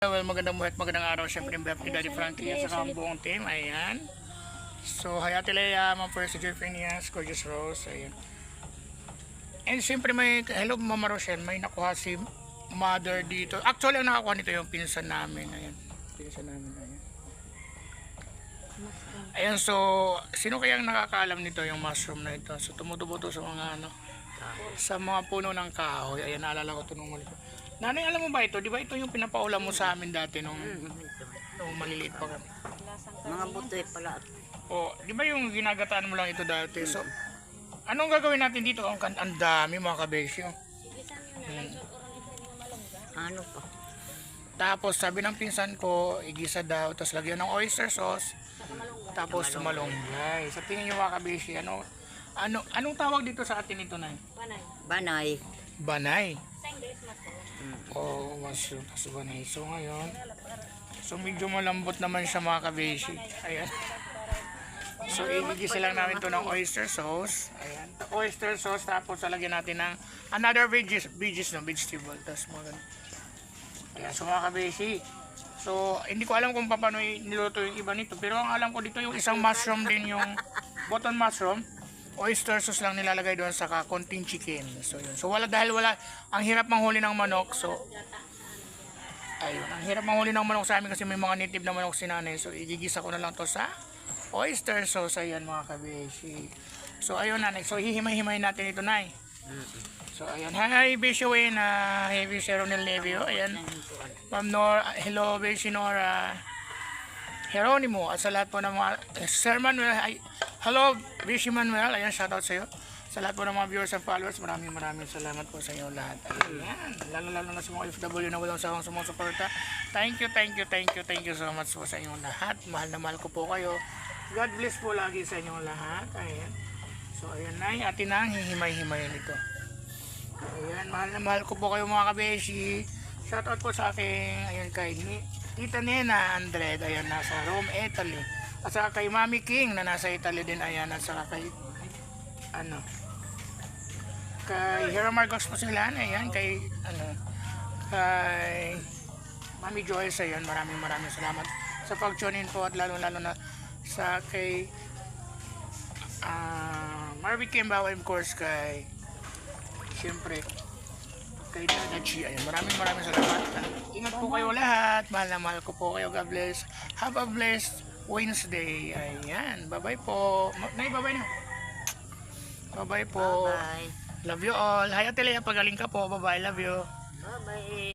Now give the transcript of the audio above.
Well, magandang buhay at magandang araw. Siyempre, yung birthday Daddy Frankie at saka ang buong team. Ayan. So, Hayati Leia, Ma'am Percy Jeffrenias, Gorgeous Rose. Ayan. And siyempre may, hello Mama Rochelle, may nakuha si mother dito. Actually, ang nakakuha nito yung pinsan namin. Ayan. Pinsan namin. Ayan. Ayan, so, sino kayang nakakaalam nito yung mushroom na ito? So, tumutubo to sa mga ano, sa mga puno ng kahoy. Ayan, naalala ko ito nung mali ko. Nanay, alam mo ba ito? Di ba ito yung pinapaulam mo sa amin dati nung maliliit pa kami? Mga butoy pala. O, di ba yung ginagataan mo lang ito dati? So, anong gagawin natin dito? Ang dami mga kabesyo. Ano pa? Tapos sabi ng pinsan ko, igisa daw, tapos lagyan ng oyster sauce, tapos malunggay. Sa tingin nyo mga kabesyo, anong tawag dito sa atin ito na? Banay. Banay. Oh, mushroom, tapos banay. So ngayon, so medyo malambot naman siya mga kabesyo. Ayan. So, igigisa lang namin ito ng oyster sauce. Ayan. Oyster sauce, tapos lalagyan natin ng another vegetable. Tapos mga ganun. Ayan, so mga kabesi. So, hindi ko alam kung paano niluto yung iba nito. Pero ang alam ko dito yung isang mushroom din, yung button mushroom. Oyster sauce lang nilalagay doon sa konting chicken. So, yun. So, dahil wala, ang hirap manghuli ng manok. So, ayun. Ang hirap manghuli ng manok sa amin kasi may mga native na manok si nanay. So, igigisa ko na lang to sa oyster sauce. Ayan mga kabeshi. So ayun nanay. So hihimay-himay natin ito nay. So ayan. Hi Beshi Wayne. Hi Beshi Ronel Levio. Ayan. Ma'am Nora. Hello Beshi Nora. Jeronimo. At sa lahat po ng mga Sir Manuel. Hello Beshi Manuel. Ayan, shoutout sa iyo. Sa lahat po ng mga viewers and followers, maraming salamat po sa inyo lahat. Ayan. Lalo na sa mga OFW na walang sawang sumusuporta. Thank you so much po sa inyong lahat. Mahal na mahal ko po kayo. God bless po lagi sa inyong lahat. Ayan. So, ayan na. Atin na ang hihimay-himayan ito. Ayan. Mahal na mahal ko po kayo mga kabeshi. Shoutout po sa aking, ayan kay Tita Nena Andred. Ayan, nasa Rome, Italy. At saka kay Mami King na nasa Italy din. Ayan. At saka kay, kay Hero Marcos po sila. Ayan. Kay, kay Mami Joyce. Ayan. Maraming salamat sa pag-tune in po at lalo na sa kay Marvin Kimbawa, of course, kay siyempre kay Dadachi. Ayan, maraming salamat. Ingat po kayo lahat. Mahal na mahal ko po kayo. God bless. Have a blessed Wednesday. Ayan, bye-bye po. Nay, bye-bye na. Bye-bye po. Bye. Love you all. Hayati Leia, pagaling ka po. Bye-bye. Love you. Bye.